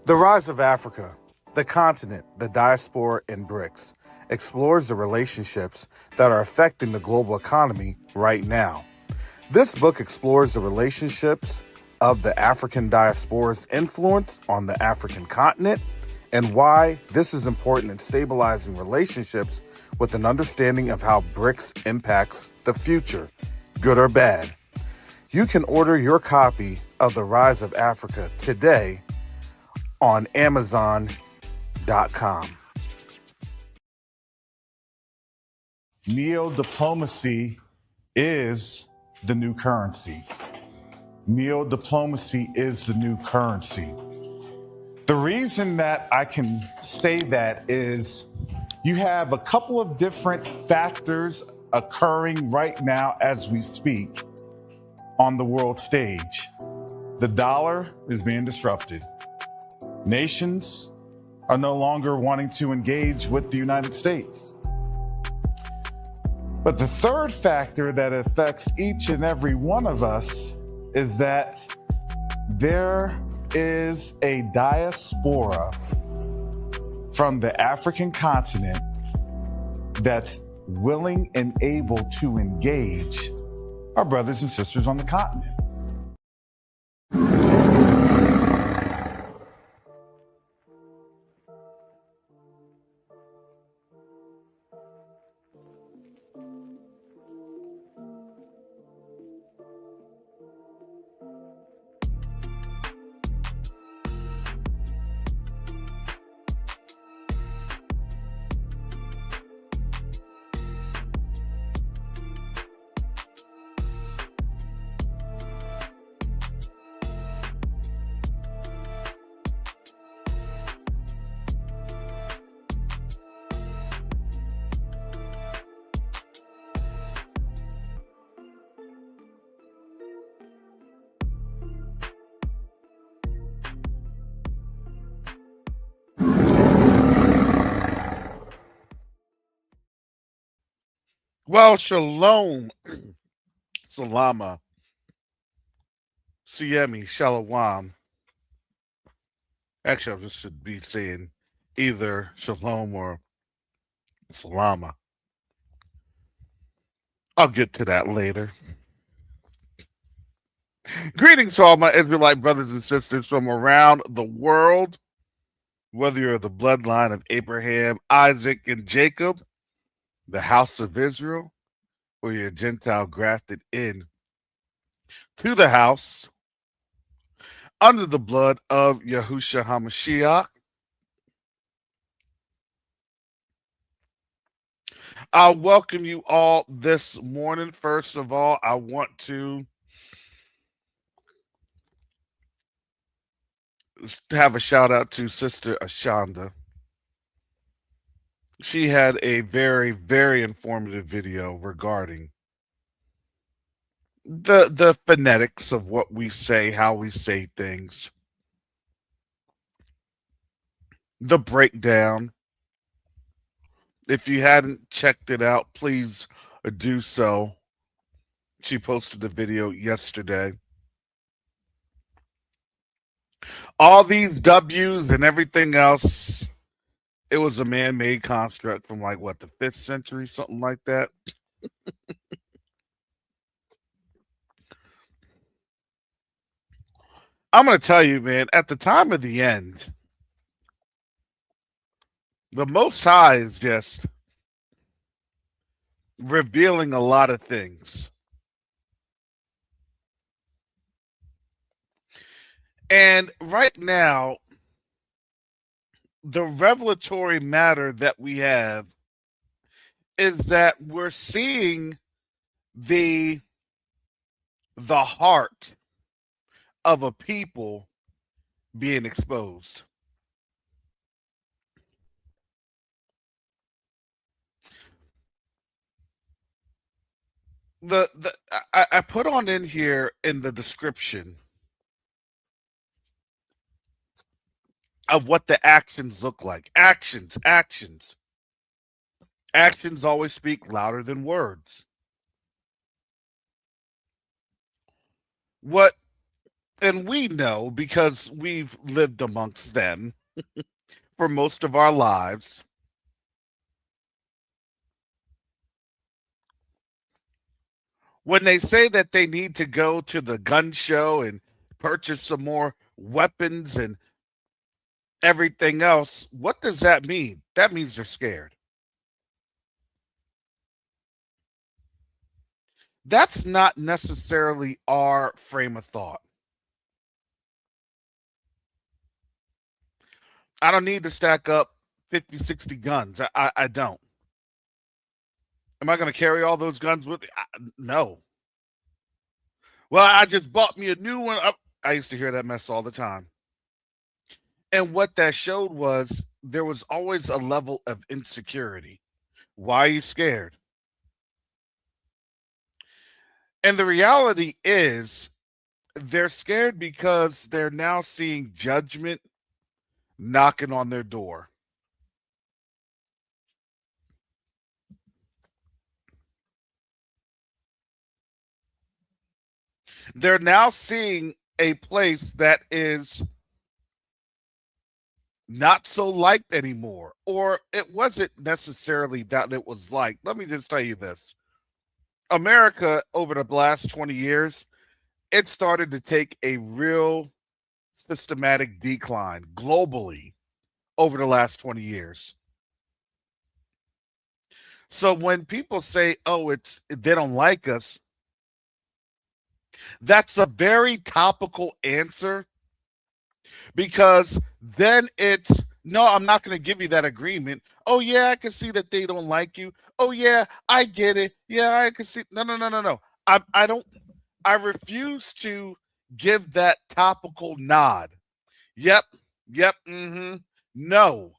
The Rise of Africa, the continent, the diaspora, and BRICS explores the relationships that are affecting the global economy right now. This book explores the relationships of the African diaspora's influence on the African continent and why this is important in stabilizing relationships with an understanding of how BRICS impacts the future, good or bad. You can order your copy of The Rise of Africa today on Amazon.com. Neo-diplomacy is the new currency. Neo-diplomacy is the new currency. The reason that I can say that is you have a couple of different factors occurring right now as we speak on the world stage. The dollar is being disrupted. Nations are no longer wanting to engage with the United States. But the third factor that affects each and every one of us is that there is a diaspora from the African continent that's willing and able to engage our brothers and sisters on the continent. Well, shalom, salama, siemi, shalom. Actually, I just should be saying either shalom or salama. I'll get to that later. Greetings to all my Israelite brothers and sisters from around the world, whether you're the bloodline of Abraham, Isaac, and Jacob, the house of Israel, or you're a Gentile grafted in to the house under the blood of Yahushua HaMashiach. I'll welcome you all this morning. First of all, I want to have a shout out to Sister Ashanda. She had a very, very informative video regarding the phonetics of what we say, how we say things, the breakdown. If you hadn't checked it out, please do so. She posted the video yesterday. All these W's and everything else, it was a man-made construct from like what, the 5th century, something like that. I'm going to tell you, man, at the time of the end, the Most High is just revealing a lot of things. And right now, the revelatory matter that we have is that we're seeing the heart of a people being exposed. I put on in here in the description of what the actions look like. Actions. Actions always speak louder than words. What And we know because we've lived amongst them for most of our lives. When they say that they need to go to the gun show and purchase some more weapons and everything else, what does that mean? That means they're scared. That's not necessarily our frame of thought. I don't need to stack up 50, 60 guns. I don't. Am I going to carry all those guns with me? No. Well, I just bought me a new one. I used to hear that mess all the time. And what that showed was there was always a level of insecurity. Why are you scared? And the reality is they're scared because they're now seeing judgment knocking on their door. They're now seeing a place that is not so liked anymore, or it wasn't necessarily that it was liked. Let me just tell you this: America, over the last 20 years, it started to take a real systematic decline globally over the last 20 years. So when people say, oh, it's they don't like us, that's a very topical answer because then it's no, I'm not going to give you that agreement. Oh, yeah, I can see that they don't like you. Oh, yeah, I get it. Yeah, I can see. No, no, no, no, no. I don't, I refuse to give that topical nod. Yep, yep, no.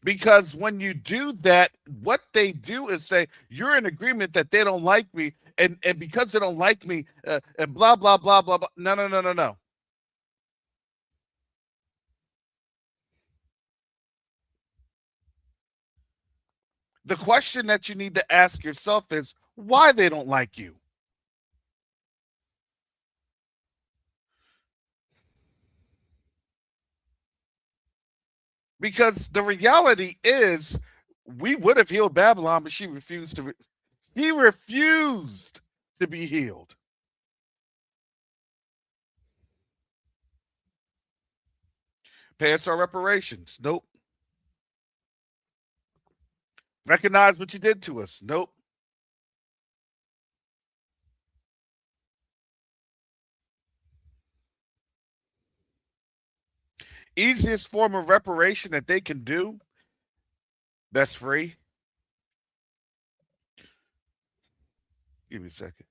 Because when you do that, what they do is say, you're in agreement that they don't like me. And because they don't like me, and blah, blah, blah, blah, blah. No, no, no, no, no. The question that you need to ask yourself is why they don't like you. Because the reality is, we would have healed Babylon, but she refused to. He refused to be healed. Pay us our reparations. Nope. Recognize what you did to us. Nope. Easiest form of reparation that they can do that's free. Give me a second.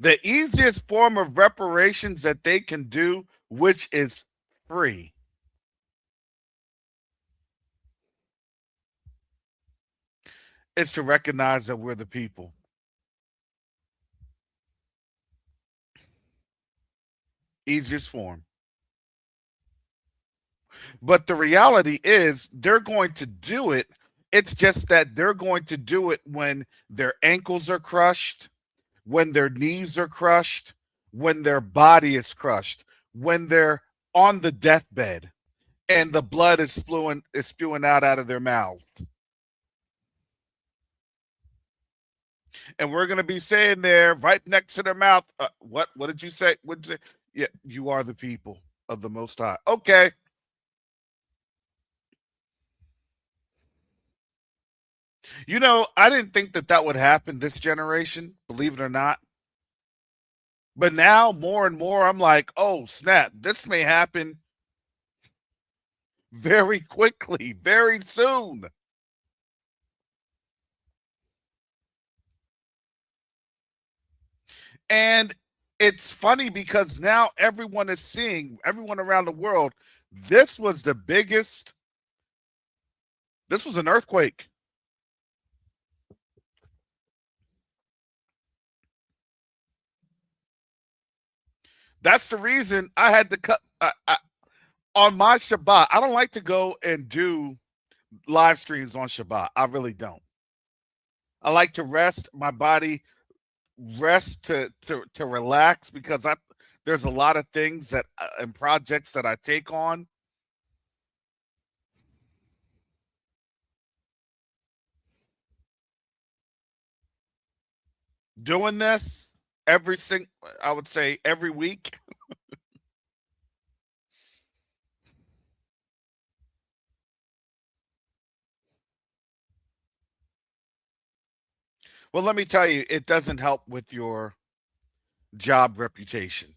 The easiest form of reparations that they can do, which is free, is to recognize that we're the people. Easiest form. But the reality is, they're going to do it. It's just that they're going to do it when their ankles are crushed, when their knees are crushed, when their body is crushed, when they're on the deathbed and the blood is spewing out of their mouth. And we're going to be saying there right next to their mouth, what did you say? What did you say? Yeah, you are the people of the Most High. Okay. You know, I didn't think that that would happen this generation, believe it or not. But now, more and more, I'm like, oh, snap, this may happen very quickly, very soon. And it's funny because now everyone is seeing, everyone around the world, this was the biggest, this was an earthquake. That's the reason I had to cut. On my Shabbat, I don't like to go and do live streams on Shabbat. I really don't. I like to rest my body, rest to relax because I there's a lot of things that and projects that I take on. Doing this every single, I would say every week. Well, let me tell you, it doesn't help with your job reputation.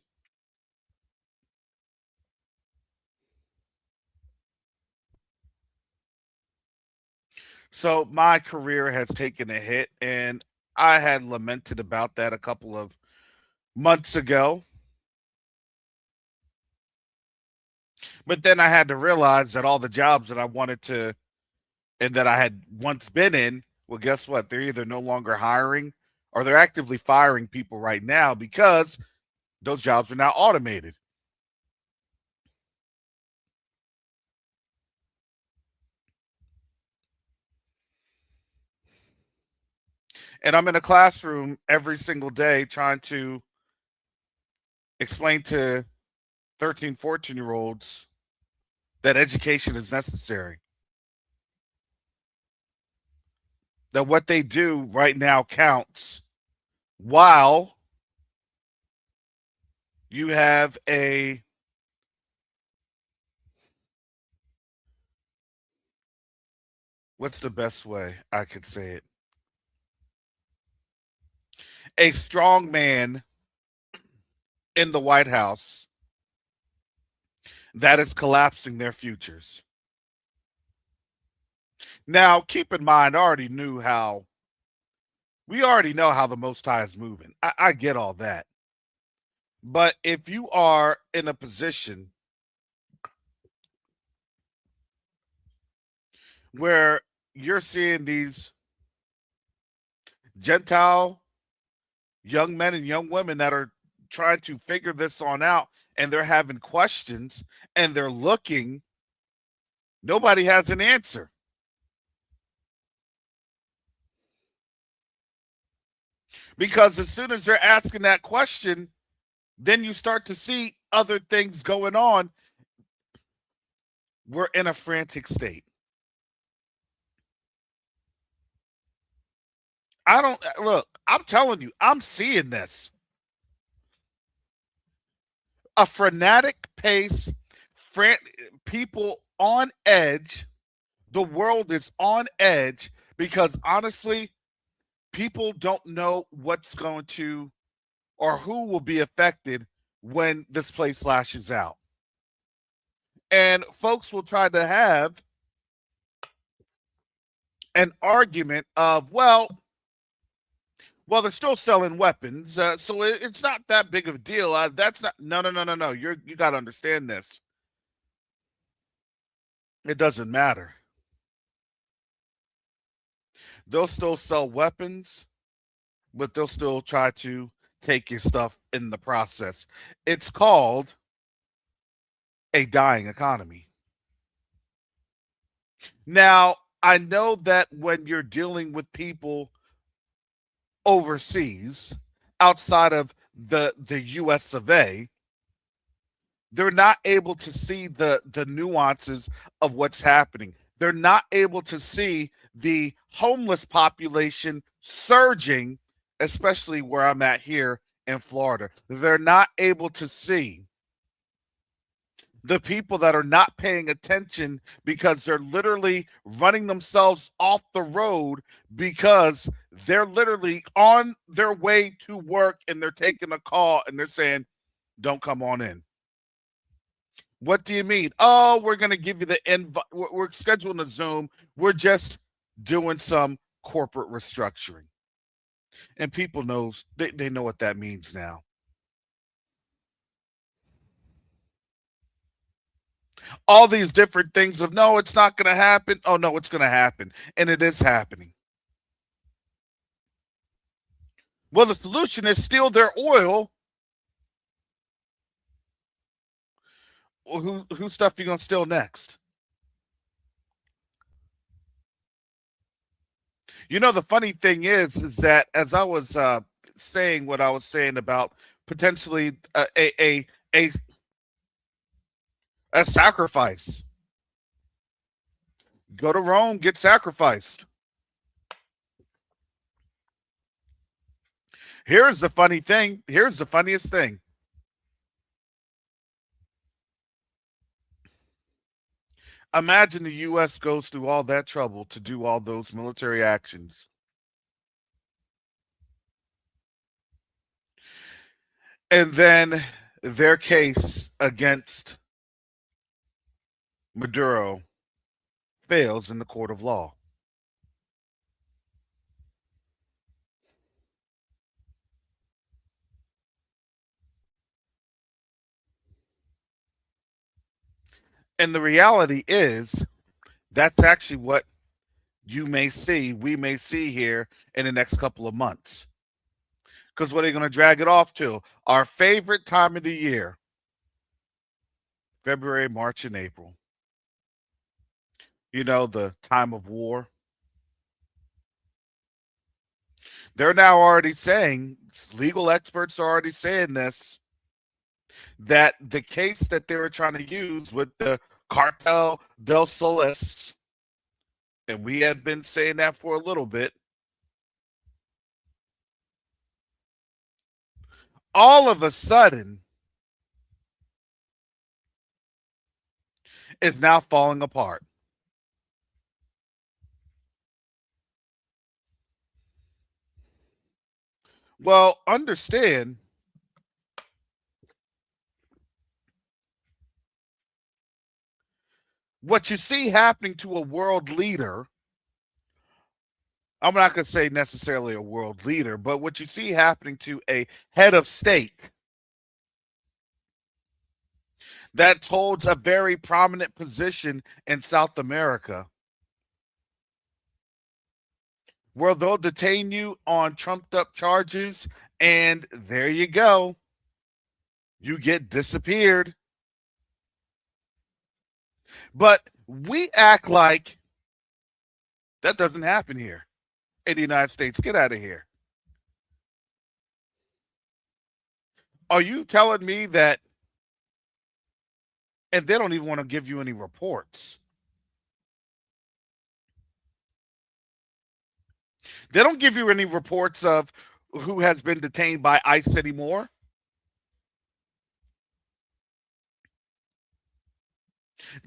So my career has taken a hit, and I had lamented about that a couple of months ago. But then I had to realize that all the jobs that I wanted to and that I had once been in, well, guess what? They're either no longer hiring or they're actively firing people right now because those jobs are now automated. And I'm in a classroom every single day trying to explain to 13, 14-year olds that education is necessary, that what they do right now counts, while you have what's the best way I could say it? A strong man in the White House that is collapsing their futures. Now, keep in mind, we already know how the Most High is moving. I get all that. But if you are in a position where you're seeing these Gentile young men and young women that are trying to figure this on out and they're having questions and they're looking, nobody has an answer. Because as soon as they're asking that question, then you start to see other things going on. We're in a frantic state. I don't look, I'm telling you, I'm seeing this. A frenetic pace, fran- people on edge. The world is on edge because honestly, people don't know what's going to or who will be affected when this place lashes out. And folks will try to have an argument of, well, they're still selling weapons, so it's not that big of a deal. That's not. No, no, no, no, no. You got to understand this. It doesn't matter. They'll still sell weapons, but they'll still try to take your stuff in the process. It's called a dying economy. Now, I know that when you're dealing with people overseas, outside of the US of A, they're not able to see the nuances of what's happening. They're not able to see the homeless population surging, especially where I'm at here in Florida. They're not able to see the people that are not paying attention because they're literally running themselves off the road because they're literally on their way to work and they're taking a call and they're saying, don't come on in. What do you mean? Oh, we're going to give you the invite. We're scheduling a Zoom. We're just doing some corporate restructuring. And people knows they know what that means now. All these different things of no, it's not going to happen. Oh no, it's going to happen. And it is happening. Well, the solution is steal their oil. whose stuff you gonna steal next? You know, the funny thing is that as I was saying what I was saying about potentially a a sacrifice. Go to Rome, get sacrificed. Here's the funny thing. Here's the funniest thing. Imagine the U.S. goes through all that trouble to do all those military actions. And then their case against Maduro fails in the court of law. And the reality is that's actually what we may see here in the next couple of months. Because what are they going to drag it off to? Our favorite time of the year, February, March, and April. You know, the time of war. They're now already saying, legal experts are already saying this, that the case that they were trying to use with the Cartel del Solis, and we had been saying that for a little bit, all of a sudden is now falling apart. Well, understand what you see happening to a world leader. I'm not going to say necessarily a world leader, but what you see happening to a head of state that holds a very prominent position in South America, where they'll detain you on trumped up charges, and there you go. You get disappeared. But we act like that doesn't happen here in the United States. Get out of here. Are you telling me that? And they don't even want to give you any reports. They don't give you any reports of who has been detained by ICE anymore.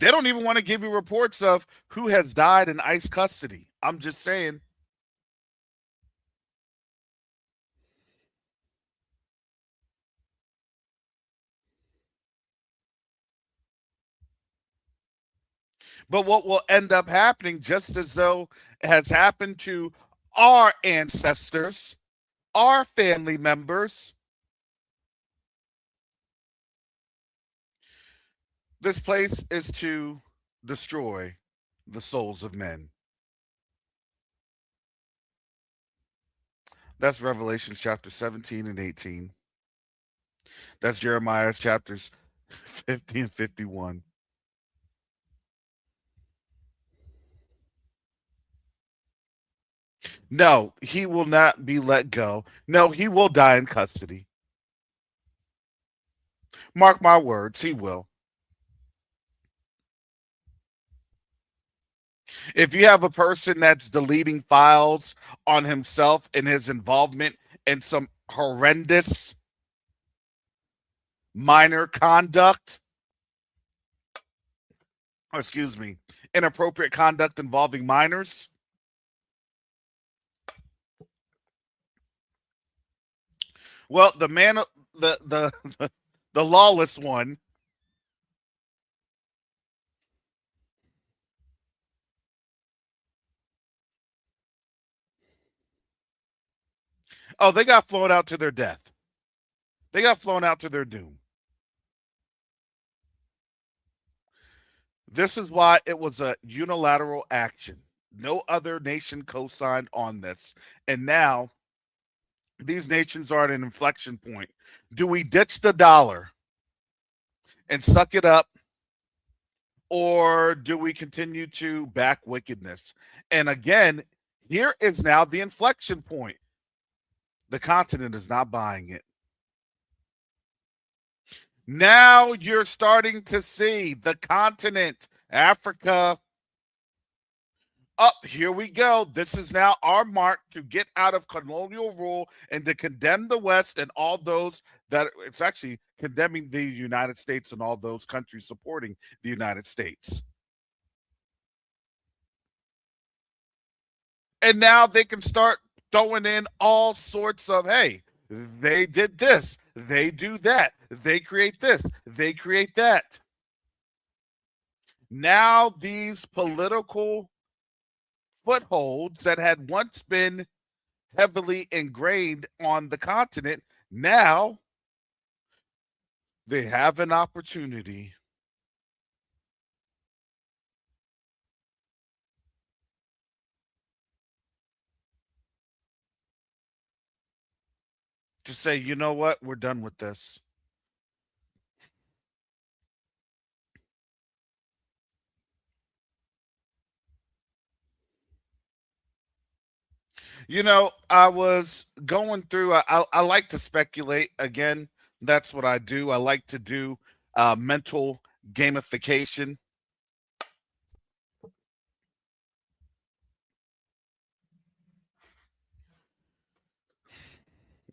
They don't even want to give you reports of who has died in ICE custody. I'm just saying. But what will end up happening, just as though it has happened to our ancestors, our family members, this place is to destroy the souls of men. That's Revelation chapter 17 and 18. That's Jeremiah's chapters 50 and 51. No, he will not be let go. No, he will die in custody. Mark my words, he will. If you have a person that's deleting files on himself and his involvement in some horrendous minor conduct, excuse me, inappropriate conduct involving minors, well, the man, the the lawless one, oh, they got flown out to their death. They got flown out to their doom. This is why it was a unilateral action. No other nation co signed on this. And now these nations are at an inflection point. Do we ditch the dollar and suck it up or do we continue to back wickedness? And again, here is now the inflection point. The continent is not buying it. Now you're starting to see the continent, Africa. Up, here we go. This is now our mark to get out of colonial rule and to condemn the West and all those that it's actually condemning the United States and all those countries supporting the United States. And now they can start throwing in all sorts of, hey, they did this, they do that, they create this, they create that. Now these political footholds that had once been heavily ingrained on the continent, now they have an opportunity to say, you know what, we're done with this. You know, I was going through, I like to speculate. Again, that's what I do. I like to do mental gamification.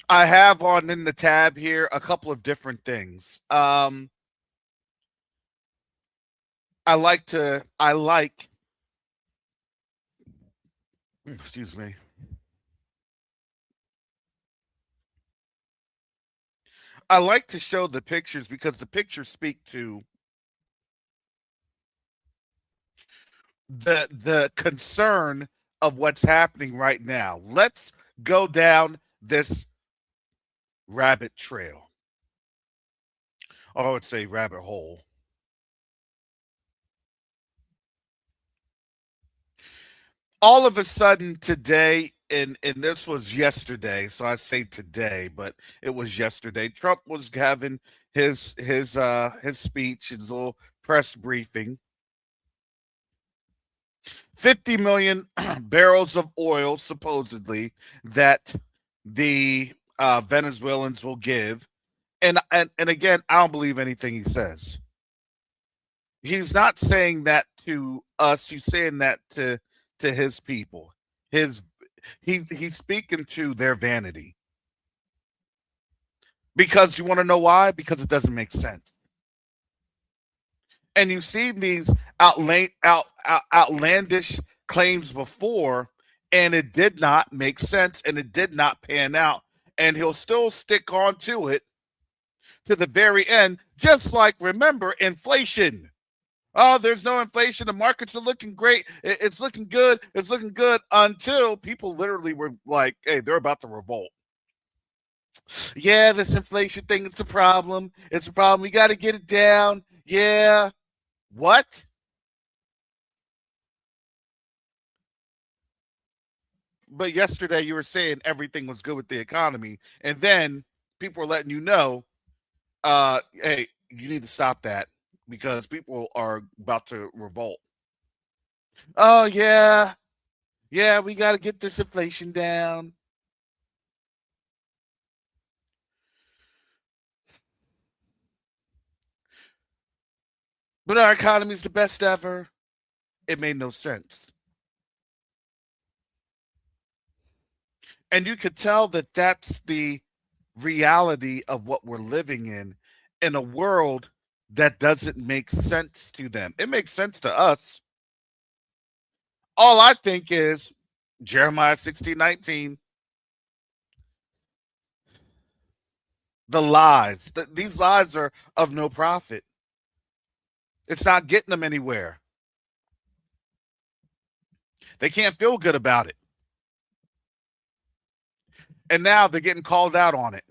I have on in the tab here a couple of different things. I like, excuse me. I like to show the pictures because the pictures speak to the concern of what's happening right now. Let's go down this rabbit trail. Or I would say rabbit hole. All of a sudden today, and this was yesterday, so I say today, but it was yesterday. Trump was having his speech, his little press briefing. 50 million barrels of oil supposedly that the Venezuelans will give. And again, I don't believe anything he says. He's not saying that to us. He's saying that to his people. His he's speaking to their vanity. Because you want to know why? Because it doesn't make sense. And you've seen these outlandish claims before, and it did not make sense and it did not pan out. And he'll still stick on to it to the very end, just like, remember, inflation. Oh, there's no inflation. The markets are looking great. It's looking good. It's looking good until people literally were like, hey, they're about to revolt. Yeah, this inflation thing, it's a problem. It's a problem. We got to get it down. Yeah. What? But yesterday you were saying everything was good with the economy. And then people were letting you know, hey, you need to stop that because people are about to revolt. Oh, yeah. Yeah, we got to get this inflation down. But our economy is the best ever. It made no sense. And you could tell that that's the reality of what we're living in a world that doesn't make sense to them. It makes sense to us. All I think is Jeremiah 16:19, the lies. These lies are of no profit. It's not getting them anywhere. They can't feel good about it. And now they're getting called out on it.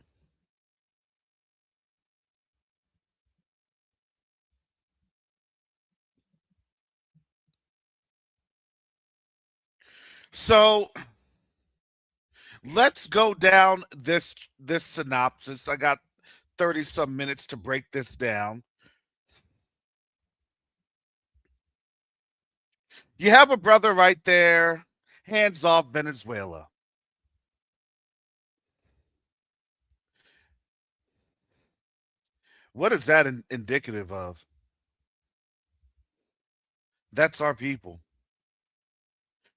So let's go down this synopsis. I got 30 some minutes to break this down. You have a brother right there, hands off Venezuela. What is that indicative of? That's our people.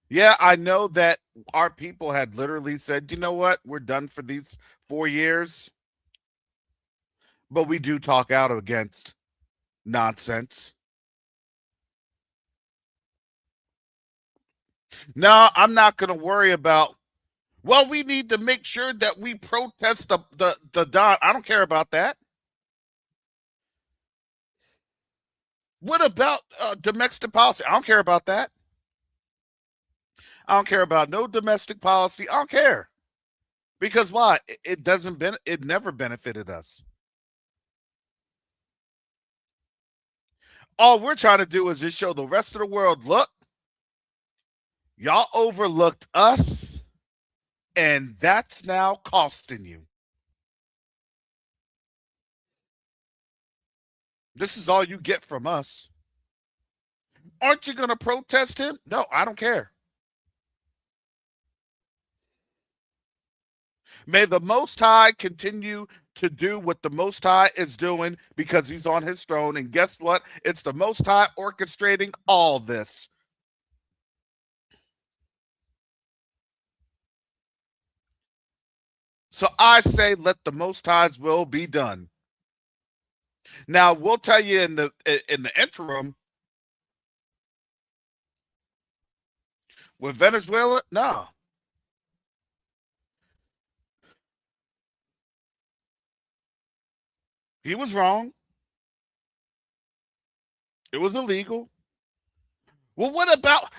Yeah, I know that our people had literally said, you know what, we're done for these 4 years, but we do talk out against nonsense. No, I'm not going to worry about, well, we need to make sure that we protest the Don. I don't care about that. What about domestic policy? I don't care about that. I don't care about no domestic policy. I don't care. Because why? It doesn't it never benefited us. All we're trying to do is just show the rest of the world, look, y'all overlooked us, and that's now costing you. This is all you get from us. Aren't you going to protest him? No, I don't care. May the Most High continue to do what the Most High is doing because he's on his throne. And guess what? It's the Most High orchestrating all this. So I say, let the Most High's will be done. Now we'll tell you in the interim with Venezuela. No, he was wrong. It was illegal. Well, what about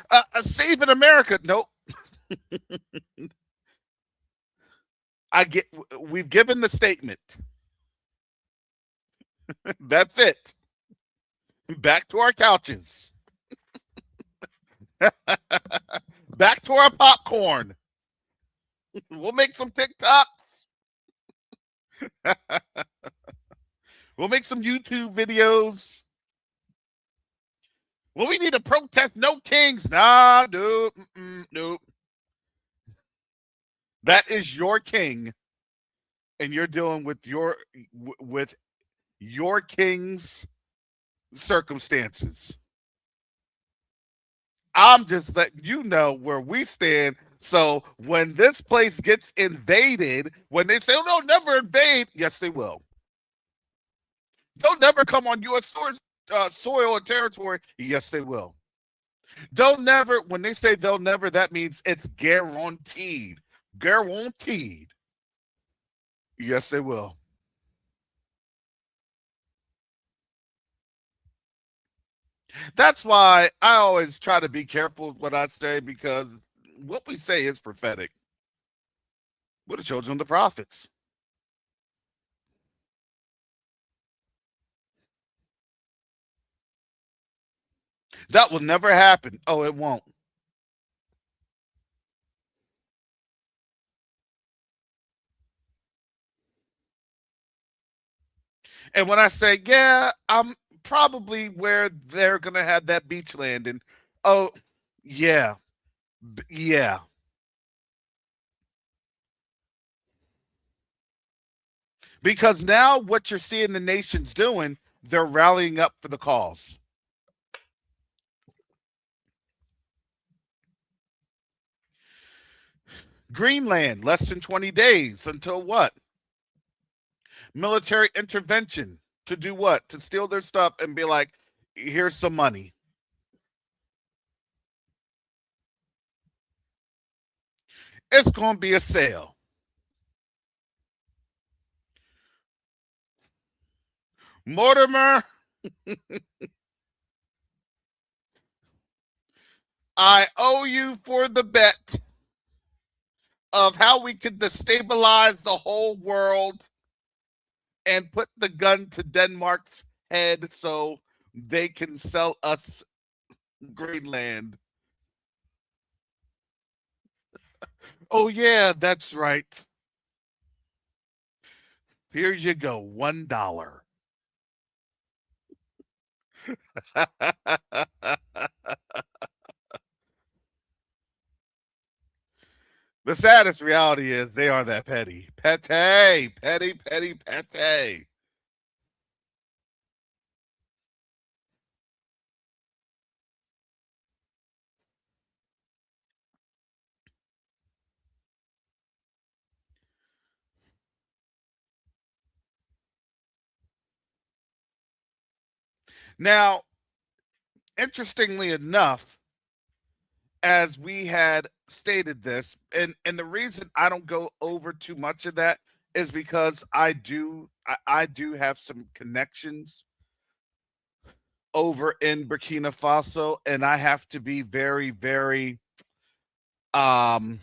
saving America? Nope. I get. We've given the statement. That's it. Back to our couches. Back to our popcorn. We'll make some TikToks. We'll make some YouTube videos. Well, we need to protest no kings. Nah, dude. Nope. That is your king, and you're dealing with your king's circumstances. I'm just letting you know where we stand. So when this place gets invaded, when they say, oh, no, never invade, yes, they will. They'll never come on U.S. soil or territory. Yes, they will. They'll never, when they say they'll never, that means it's guaranteed. Guaranteed. Yes, they will. That's why I always try to be careful with what I say because what we say is prophetic. We're the children of the prophets. That will never happen. Oh, it won't. And when I say, yeah, I'm probably where they're going to have that beach landing. Oh, yeah. Yeah. Because now what you're seeing the nations doing, they're rallying up for the cause. Greenland, less than 20 days until what? Military intervention to do what? To steal their stuff and be like, here's some money. It's going to be a sale. Mortimer, I owe you for the bet of how we could destabilize the whole world and put the gun to Denmark's head so they can sell us Greenland. Oh, yeah, that's right. Here you go, $1. The saddest reality is they are that petty. Petty, petty, petty, petty. Now, interestingly enough, as we had stated this, and the reason I don't go over too much of that is because I do have some connections over in Burkina Faso, and I have to be very, very um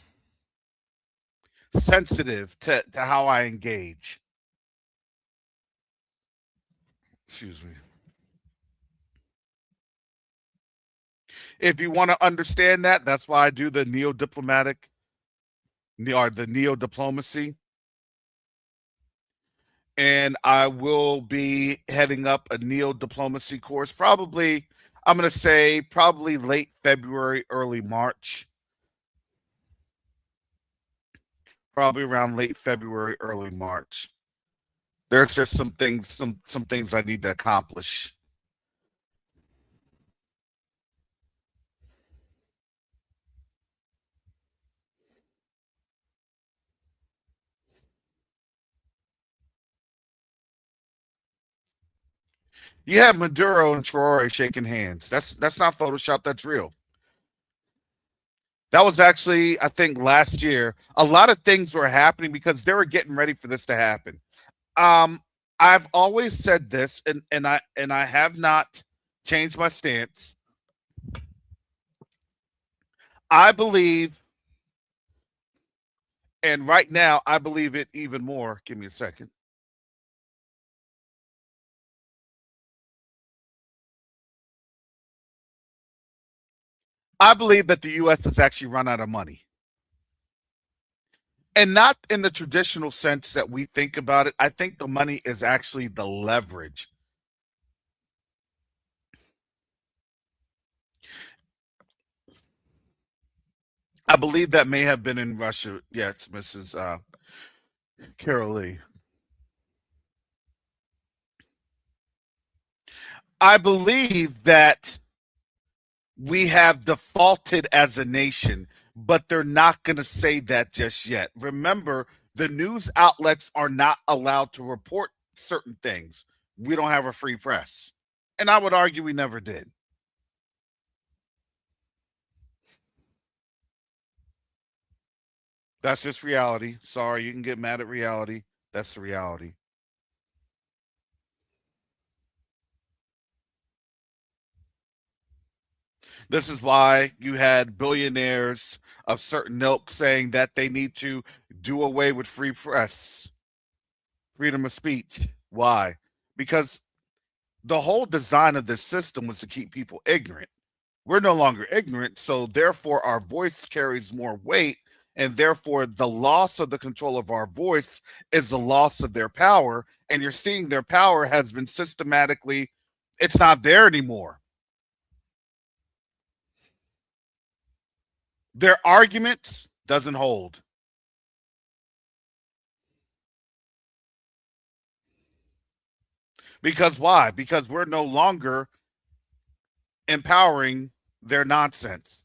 sensitive to how I engage. Excuse me. If you want to understand that, that's why I do the neo diplomatic or the neo diplomacy. And I will be heading up a neo diplomacy course. Probably, I'm going to say probably late February, early March. Probably around late February, early March. There's just some things I need to accomplish. You have Maduro and Traore shaking hands. That's not Photoshop. That's real. That was actually, I think, last year. A lot of things were happening because they were getting ready for this to happen. Um, I've always said this, and I have not changed my stance. I believe, and right now I believe it even more. Give me a second. I believe that the U.S. has actually run out of money. And not in the traditional sense that we think about it. I think the money is actually the leverage. I believe that may have been in Russia. Yes, Mrs. Carol Lee. I believe that we have defaulted as a nation, but they're not going to say that just yet. Remember, the news outlets are not allowed to report certain things. We don't have a free press. And I would argue we never did. That's just reality. Sorry, you can get mad at reality. That's the reality. This is why you had billionaires of certain ilk saying that they need to do away with free press, freedom of speech. Why? Because the whole design of this system was to keep people ignorant. We're no longer ignorant, so therefore our voice carries more weight, and therefore the loss of the control of our voice is the loss of their power. And you're seeing their power has been systematically, it's not there anymore. Their arguments doesn't hold. Because why? Because we're no longer empowering their nonsense.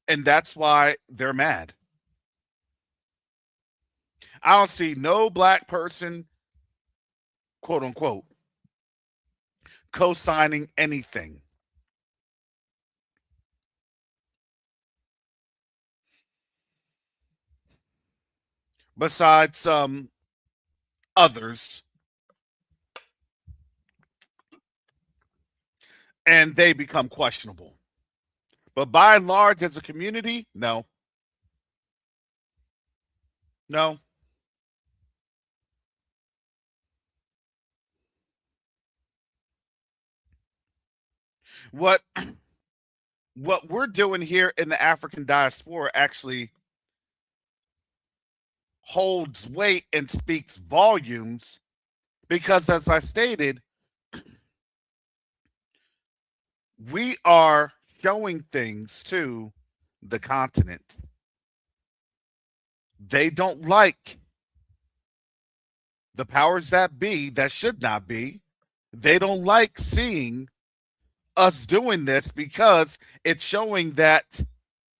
And that's why they're mad. I don't see no black person, quote unquote, co signing anything. Besides some others, and they become questionable. But by and large, as a community, no, no. What what we're doing here in the African diaspora actually holds weight and speaks volumes because, as I stated, we are showing things to the continent. They don't like the powers that be, that should not be. They don't like seeing us doing this because it's showing that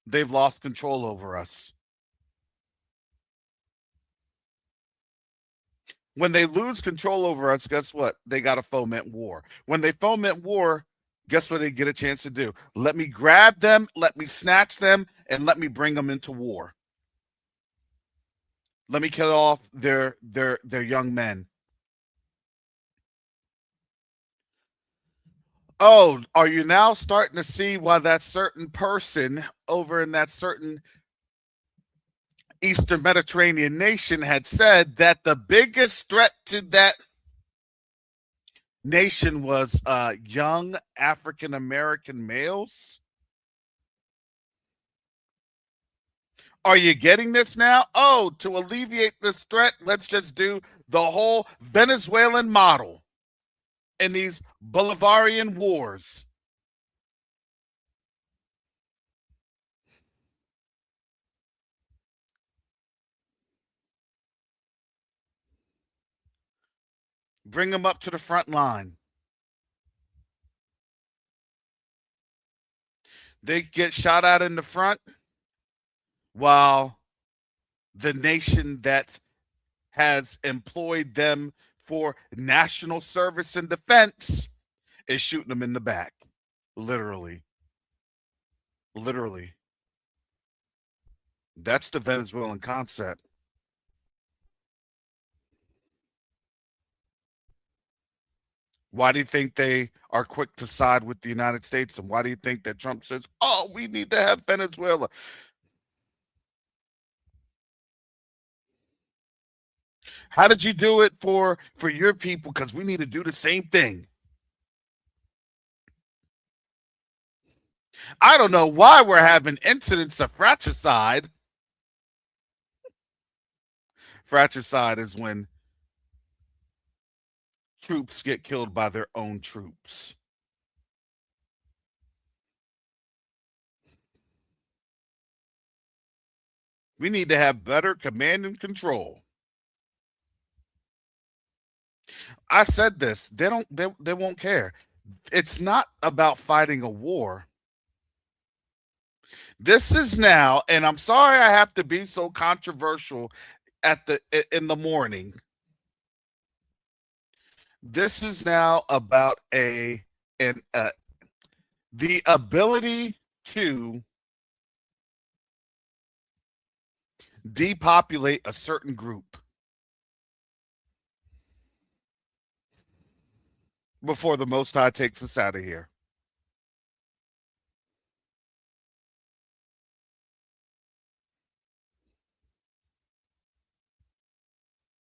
they've lost control over us. When they lose control over us, guess what? They got to foment war. When they foment war, guess what they get a chance to do? Let me grab them, let me snatch them, and let me bring them into war. Let me kill off their young men. Oh, are you now starting to see why that certain person over in that certain Eastern Mediterranean nation had said that the biggest threat to that nation was young African American males? Are you getting this now? Oh, to alleviate this threat, let's just do the whole Venezuelan model in these Bolivarian wars. Bring them up to the front line. They get shot at in the front while the nation that has employed them for national service and defense is shooting them in the back. Literally. Literally. That's the Venezuelan concept. Why do you think they are quick to side with the United States? And why do you think that Trump says, oh, we need to have Venezuela? How did you do it for your people? Because we need to do the same thing. I don't know why we're having incidents of fratricide. Fratricide is when troops get killed by their own troops. We need to have better command and control. I said this. They won't care. It's not about fighting a war. This is now, and I'm sorry I have to be so controversial at the in the morning. This is now about an the ability to depopulate a certain group before the Most High takes us out of here.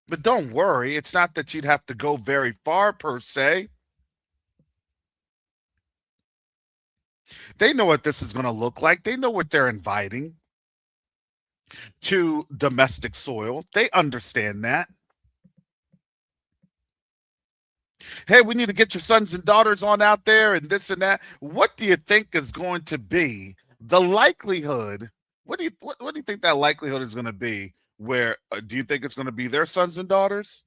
But don't worry, it's not that you'd have to go very far per se. They know what this is going to look like. They know what they're inviting to domestic soil. They understand that. Hey, we need to get your sons and daughters on out there and this and that. What do you think is going to be the likelihood? What do you think that likelihood is going to be? Where do you think it's going to be their sons and daughters?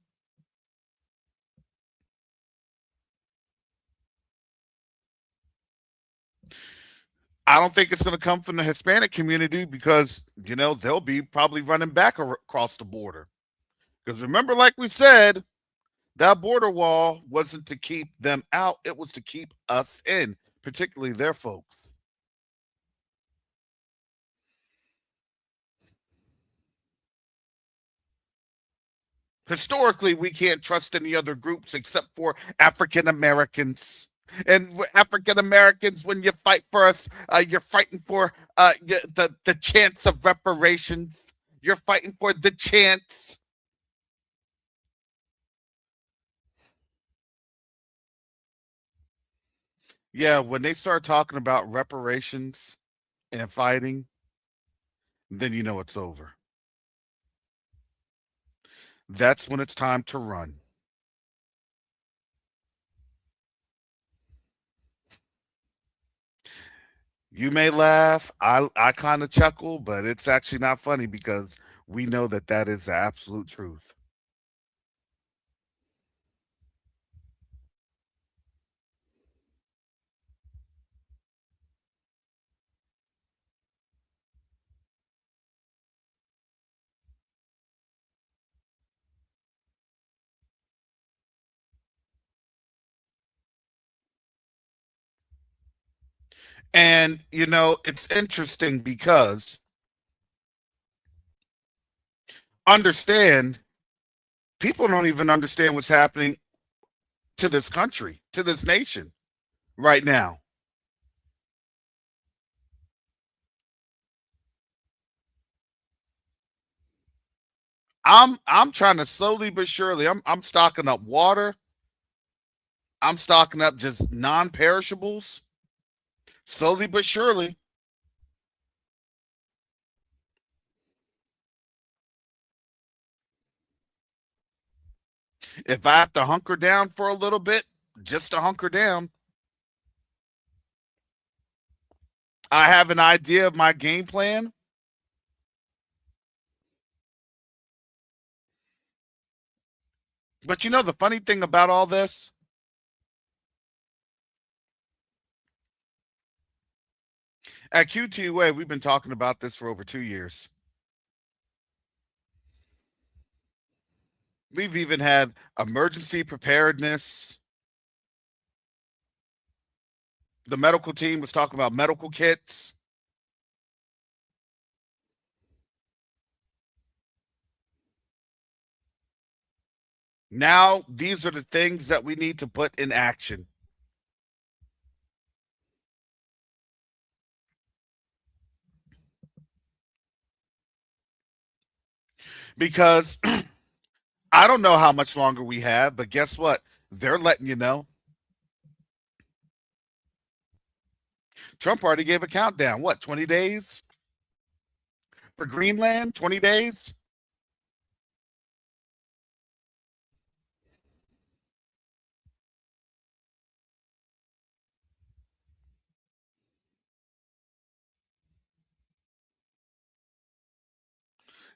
I don't think it's going to come from the Hispanic community because they'll be probably running back across the border. Because remember, like we said, that border wall wasn't to keep them out; it was to keep us in, particularly their folks. Historically, we can't trust any other groups except for African Americans. And African Americans, when you fight for us, you're fighting for the chance of reparations. You're fighting for the chance. Yeah, when they start talking about reparations and fighting, then you know it's over. That's when it's time to run. You may laugh. I kind of chuckle, but it's actually not funny because we know that that is the absolute truth. And, it's interesting because understand people don't even understand what's happening to this country, to this nation right now. I'm trying to slowly but surely. I'm stocking up water. I'm stocking up just non-perishables. Slowly but surely. If I have to hunker down for a little bit, just to hunker down, I have an idea of my game plan. But the funny thing about all this, at QTUA, we've been talking about this for over 2 years. We've even had emergency preparedness. The medical team was talking about medical kits. Now, these are the things that we need to put in action. Because I don't know how much longer we have, but guess what? They're letting you know. Trump already gave a countdown. What, 20 days? For Greenland, 20 days?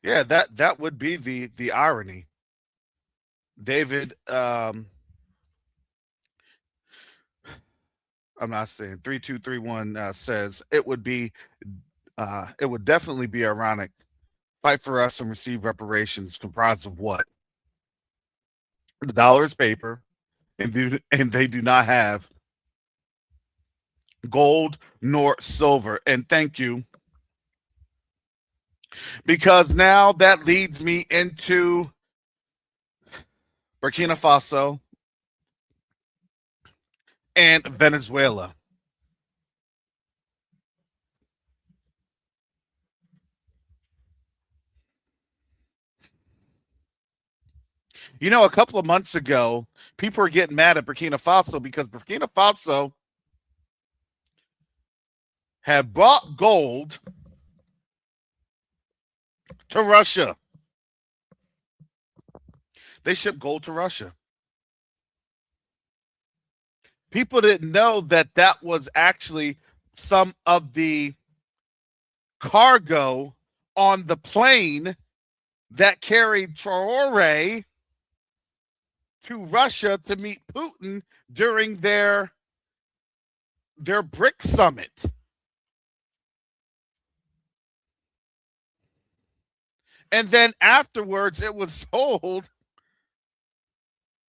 Yeah, that would be the irony. David, I'm not saying 3231 says it would definitely be ironic. Fight for us and receive reparations comprised of what? The dollar is paper, and they do not have gold nor silver. And thank you, because now that leads me into Burkina Faso and Venezuela. A couple of months ago, people were getting mad at Burkina Faso because Burkina Faso had bought gold to Russia. They shipped gold to Russia. People didn't know that that was actually some of the cargo on the plane that carried Traore to Russia to meet Putin during their BRIC summit. And then afterwards, it was sold.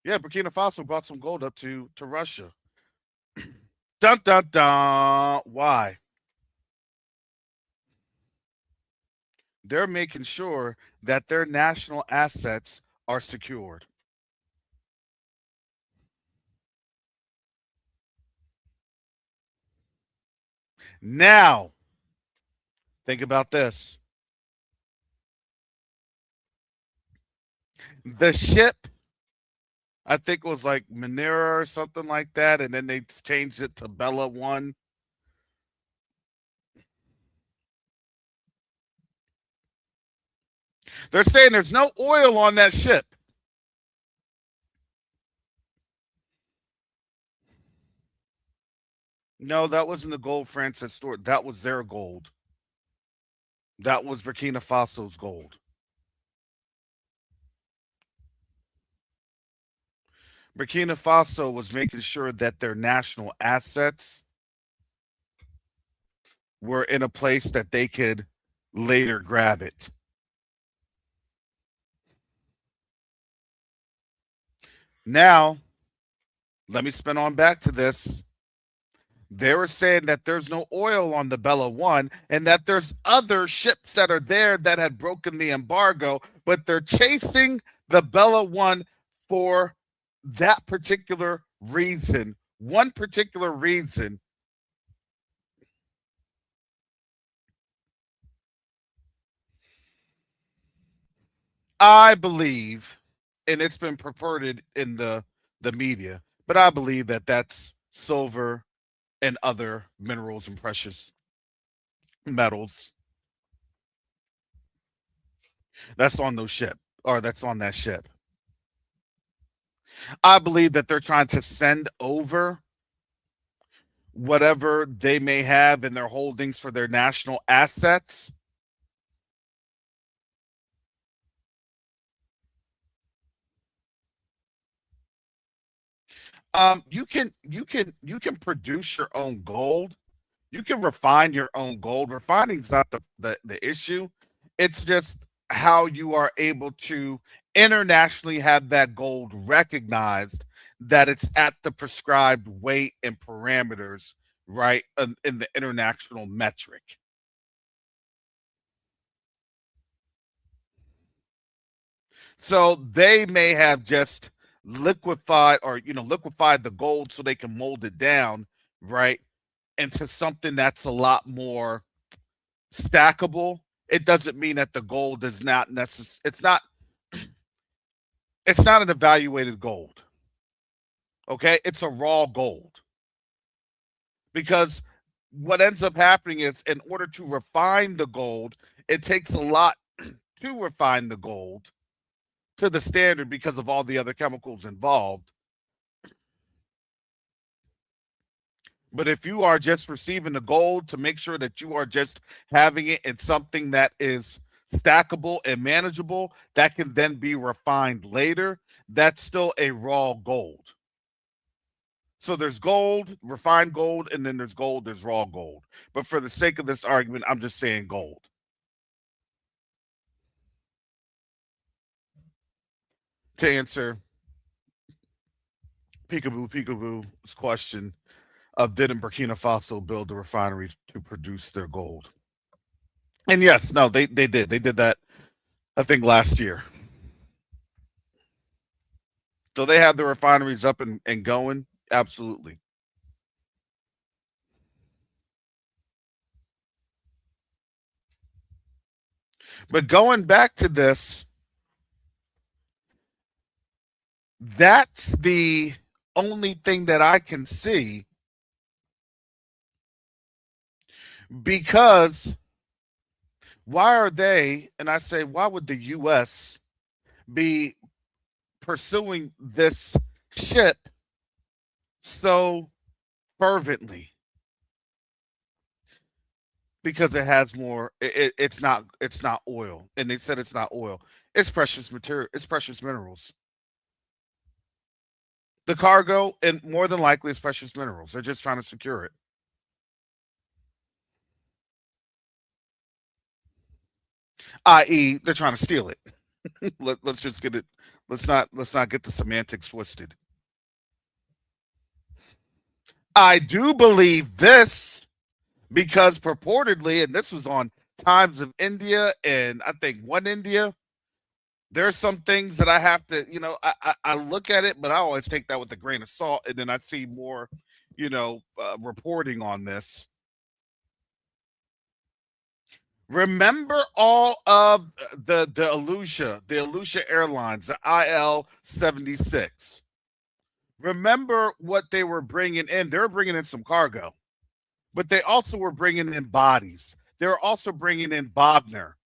Yeah, Burkina Faso brought some gold up to Russia. Dun dun dun. Why? They're making sure that their national assets are secured. Now, think about this. The ship, I think, was like Manera or something like that, and then they changed it to Bella One. They're saying there's no oil on that ship. No, that wasn't the gold France had stored. That was their gold. That was Burkina Faso's gold. Burkina Faso was making sure that their national assets were in a place that they could later grab it. Now, let me spin on back to this. They were saying that there's no oil on the Bella One and that there's other ships that are there that had broken the embargo, but they're chasing the Bella One for that particular reason. One particular reason. I believe, and it's been purported in the media, but I believe that that's silver and other minerals and precious metals that's on those ship or that's on that ship. I believe that they're trying to send over whatever they may have in their holdings for their national assets. You can produce your own gold. You can refine your own gold. Refining is not the issue. It's just how you are able to internationally have that gold recognized that it's at the prescribed weight and parameters, right, in the international metric. So they may have just liquefied or liquefied the gold so they can mold it down, right, into something that's a lot more stackable. It doesn't mean that the gold is not necessary. It's not an evaluated gold. Okay, it's a raw gold because what ends up happening is in order to refine the gold, it takes a lot to refine the gold to the standard because of all the other chemicals involved. But if you are just receiving the gold to make sure that you are just having it in something that is stackable and manageable, that can then be refined later, that's still a raw gold. So there's gold, refined gold, and then there's raw gold. But for the sake of this argument, I'm just saying gold. To answer Peekaboo's question of didn't Burkina Faso build a refinery to produce their gold? And yes, no, they did. They did that, I think, last year. So they have the refineries up and going. Absolutely. But going back to this, that's the only thing that I can see because why are they, and I say, why would the U.S. be pursuing this ship so fervently? Because it has more. It's not oil, and they said it's not oil. It's precious material. It's precious minerals. The cargo, and more than likely, is precious minerals. They're just trying to secure it, i.e., they're trying to steal it. Let's just get it. Let's not get the semantics twisted. I do believe this because purportedly, and this was on Times of India, and I think One India. There's some things that I have to, I look at it, but I always take that with a grain of salt, and then I see more, reporting on this. Remember all of the Alusha Airlines, the IL-76. Remember what they were bringing in. They were bringing in some cargo, but they also were bringing in bodies. They were also bringing in Wagner.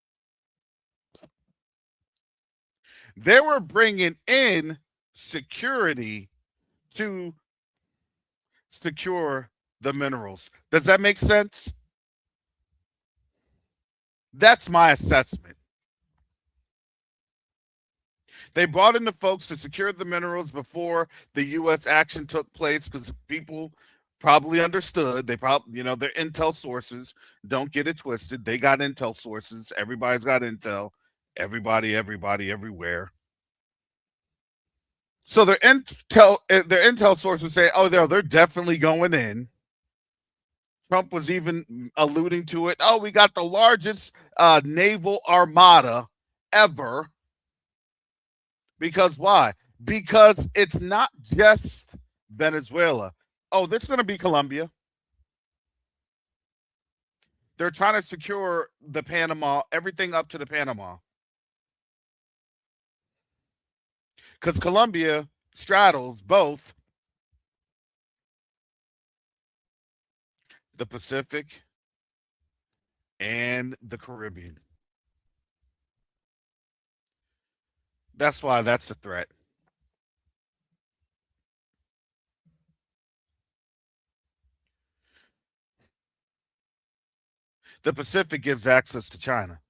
They were bringing in security to secure the minerals. Does that make sense? That's my assessment. They brought in the folks to secure the minerals before the U.S. action took place because people probably understood. They probably, their intel sources. Don't get it twisted. They got intel sources. Everybody's got intel. Everybody, everywhere. So their intel source would say, "Oh, they're definitely going in." Trump was even alluding to it. Oh, we got the largest naval armada ever. Because why? Because it's not just Venezuela. Oh, this is going to be Colombia. They're trying to secure the Panama, everything up to the Panama. Because Colombia straddles both the Pacific and the Caribbean. That's why that's a threat. The Pacific gives access to China.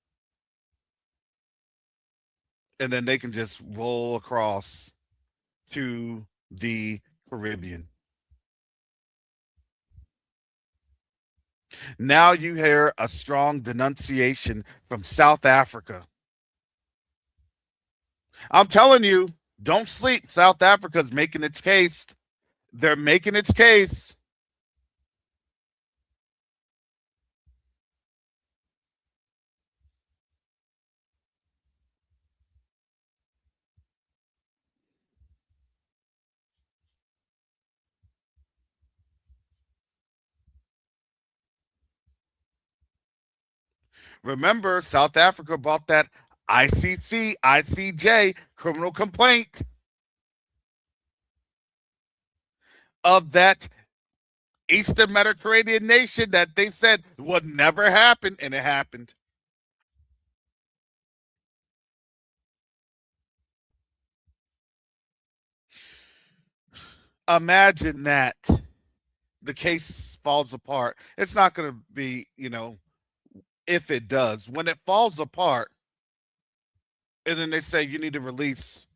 And then they can just roll across to the Caribbean. Now you hear a strong denunciation from South Africa. I'm telling you, don't sleep. South Africa's making its case. They're making its case. Remember, South Africa brought that ICC, ICJ criminal complaint of that Eastern Mediterranean nation that they said would never happen, and it happened. Imagine that the case falls apart. It's not going to be, if it does. When it falls apart, and then they say you need to release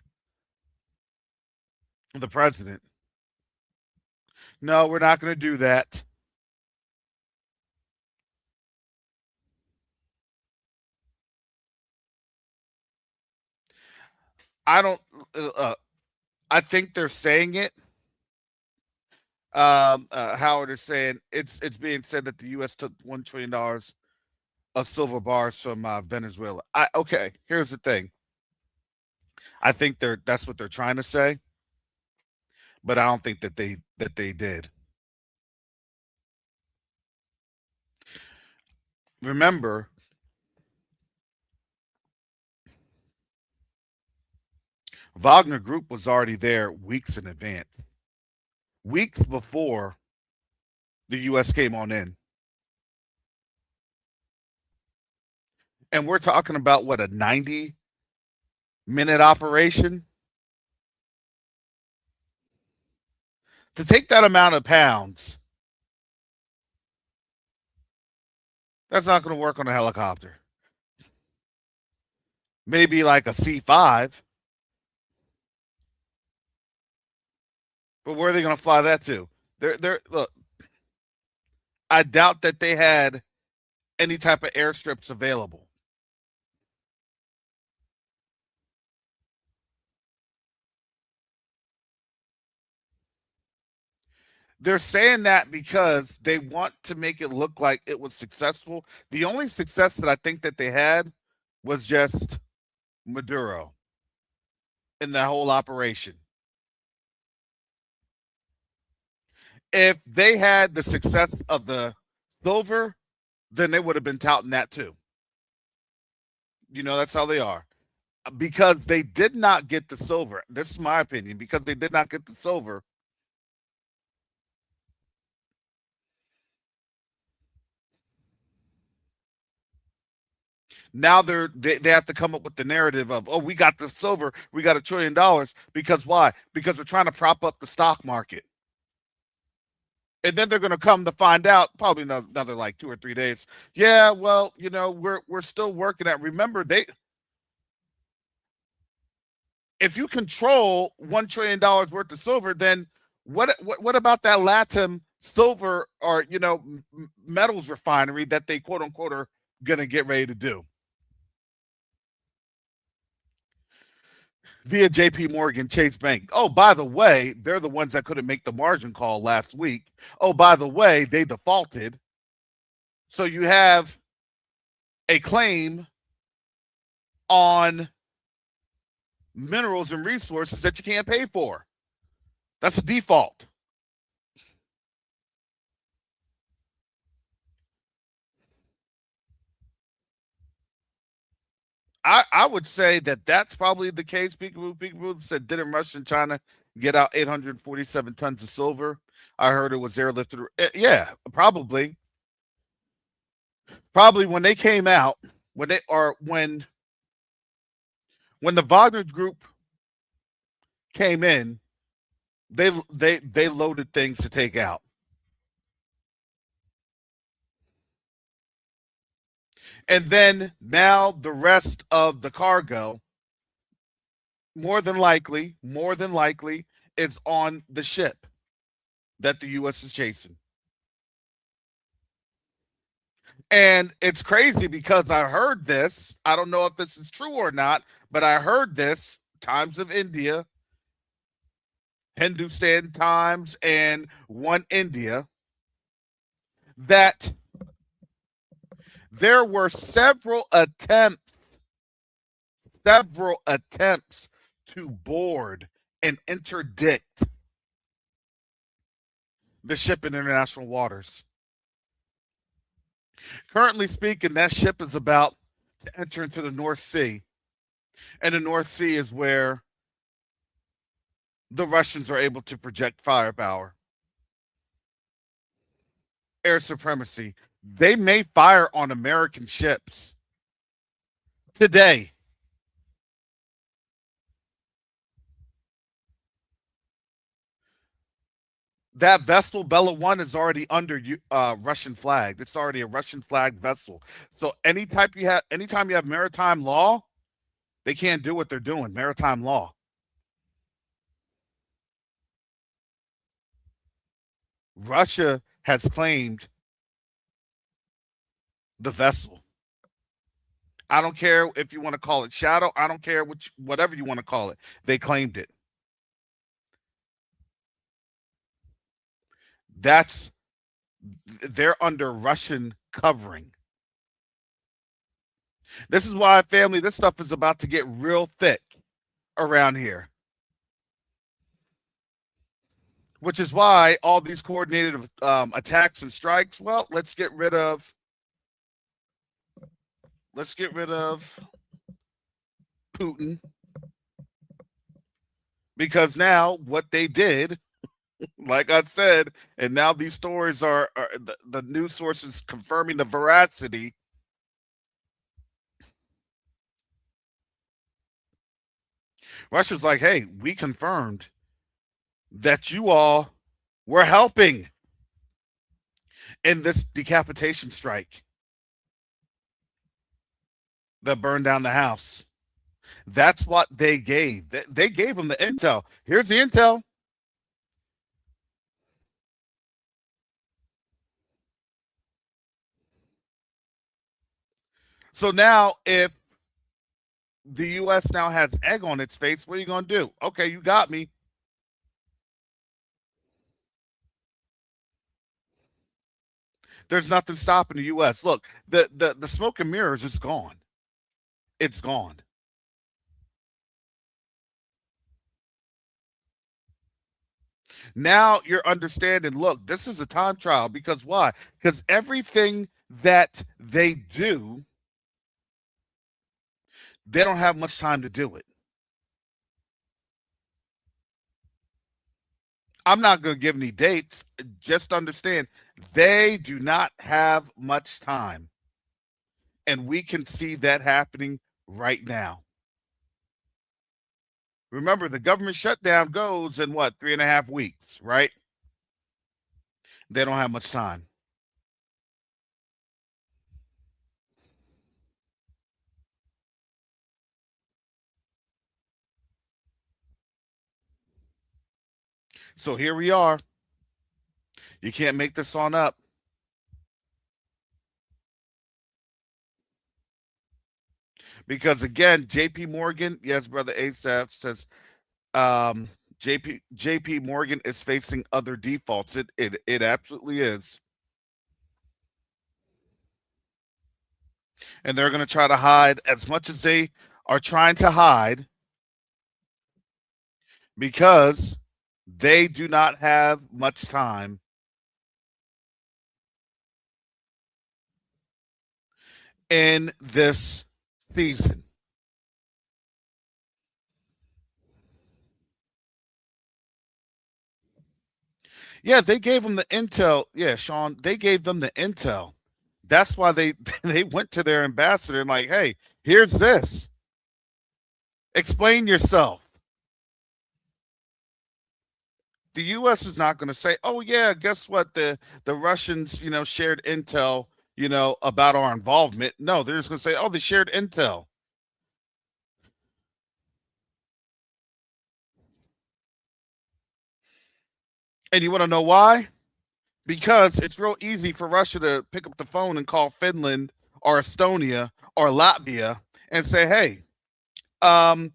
the president. No, we're not going to do that. I don't. I think they're saying it. Howard is saying it's being said that the U.S. took $1 trillion of silver bars from Venezuela. Okay. Here's the thing. I think that's what they're trying to say, but I don't think that they did. Remember, Wagner Group was already there weeks in advance, weeks before the U.S. came on in. And we're talking about what, a 90-minute operation? To take that amount of pounds, that's not going to work on a helicopter. Maybe like a C-5. But where are they going to fly that to? Look, I doubt that they had any type of airstrips available. They're saying that because they want to make it look like it was successful. The only success that I think that they had was just Maduro in the whole operation. If they had the success of the silver, then they would have been touting that too. That's how they are. Because they did not get the silver. This is my opinion. Because they did not get the silver, now they have to come up with the narrative of, oh, we got the silver, we got $1 trillion. Because why? Because they're trying to prop up the stock market. And then they're going to come to find out, probably another like 2 or 3 days. Yeah, well, we're still working at. Remember, if you control $1 trillion worth of silver, then what about that Latin silver or metals refinery that they quote unquote are gonna get ready to do via JP Morgan Chase Bank? Oh, by the way, they're the ones that couldn't make the margin call last week. Oh, by the way, they defaulted. So you have a claim on minerals and resources that you can't pay for. That's a default. I would say that that's probably the case. People said, didn't Russia and China get out 847 tons of silver? I heard it was airlifted. Yeah, probably. Probably when they came out, when the Wagner Group came in, they loaded things to take out. And then now the rest of the cargo, more than likely, it's on the ship that the U.S. is chasing. And it's crazy because I heard this. I don't know if this is true or not, but I heard this Times of India, Hindustan Times, and One India, that there were several attempts to board and interdict the ship in international waters. Currently speaking, that ship is about to enter into the North Sea. And the North Sea is where the Russians are able to project firepower. Air supremacy. They may fire on American ships today. That vessel, Bella One, is already under Russian flag. It's already a Russian flag vessel. So anytime you have maritime law, they can't do what they're doing. Maritime law. Russia has claimed the vessel. I don't care if you want to call it shadow. I don't care whatever you want to call it. They claimed it. They're under Russian covering. This is why, family, this stuff is about to get real thick around here. Which is why all these coordinated attacks and strikes, well, let's get rid of Putin. Because now what they did, like I said, and now these stories are the news sources confirming the veracity. Russia's like, hey, we confirmed that you all were helping in this decapitation strike that burned down the house. That's what they gave. They gave them the intel. Here's the intel. So now, if the U.S. now has egg on its face, what are you going to do? Okay, you got me. There's nothing stopping the U.S. Look, the smoke and mirrors is gone. It's gone. Now you're understanding, look, this is a time trial because why? Because everything that they do, they don't have much time to do it. I'm not going to give any dates. Just understand, they do not have much time. And we can see that happening right now. Remember, the government shutdown goes in what, 3.5 weeks, right? They don't have much time. So here we are. You can't make this on up. Because again, JP Morgan, yes, brother Asaph says um JP Morgan is facing other defaults. It absolutely is. And they're going to try to hide as much as they are trying to hide because they do not have much time in this season. Yeah, they gave them the intel. Yeah, Sean, they gave them the intel. That's why they they went to their ambassador and like, hey, here's this. Explain yourself. The U.S. is not going to say, "Oh yeah, guess what? The Russians, shared intel, about our involvement." No, they're just going to say, "Oh, they shared intel." And you want to know why? Because it's real easy for Russia to pick up the phone and call Finland or Estonia or Latvia and say, "Hey, um,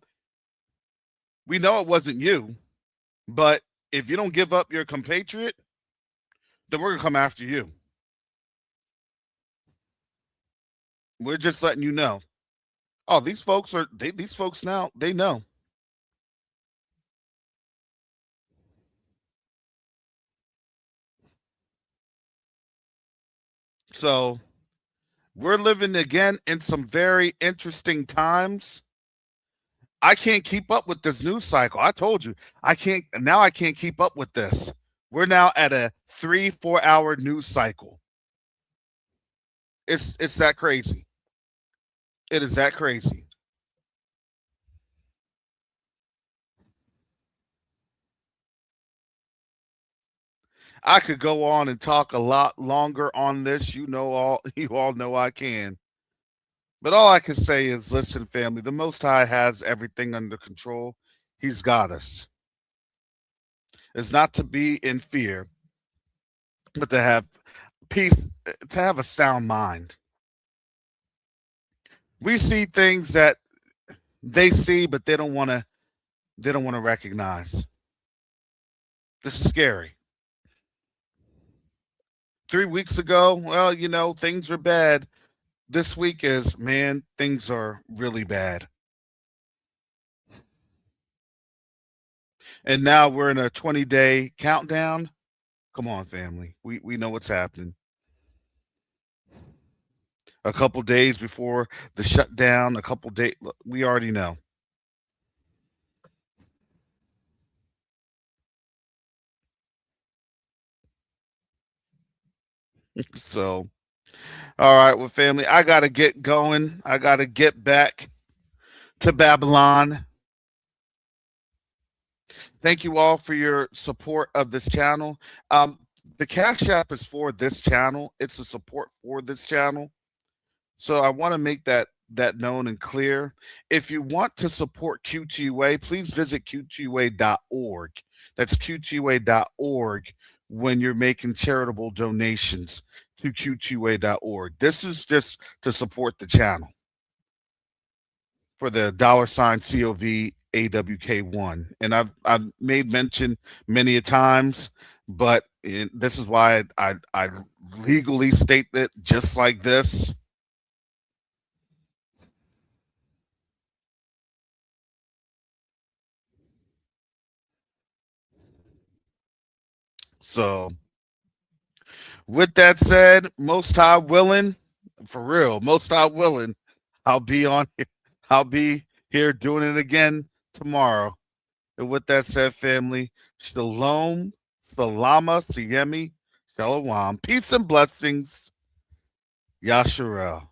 we know it wasn't you, but if you don't give up your compatriot, then we're gonna come after you. We're just letting you know." Oh, these folks now, they know. So we're living again in some very interesting times. I can't keep up with this news cycle. I told you I can't keep up with this. We're now at a 3-4 hour news cycle. It's that crazy. It is that crazy. I could go on and talk a lot longer on this. You all know I can. But all I can say is listen, family, the Most High has everything under control. He's got us. It's not to be in fear, but to have peace, to have a sound mind. We see things that they see, but they don't want to recognize. This is scary. 3 weeks ago, well, things are bad. This week is, man, things are really bad. And now we're in a 20-day countdown. Come on, family. We know what's happening. A couple days before the shutdown, a couple days, we already know. So, all right, well, family, I got to get going. I got to get back to Babylon. Thank you all for your support of this channel. The Cash App is for this channel. It's a support for this channel. So I want to make that known and clear. If you want to support QTUA, please visit QTUA.org. That's QTUA.org when you're making charitable donations to QTUA.org. This is just to support the channel for the $COVAWK1. And I've made mention many a times, but this is why I legally state that just like this. So with that said, most high willing, for real, most high willing, I'll be on I'll be here doing it again tomorrow. And with that said, family, shalom, salama, siyemi, shalom, peace and blessings, Yasharel.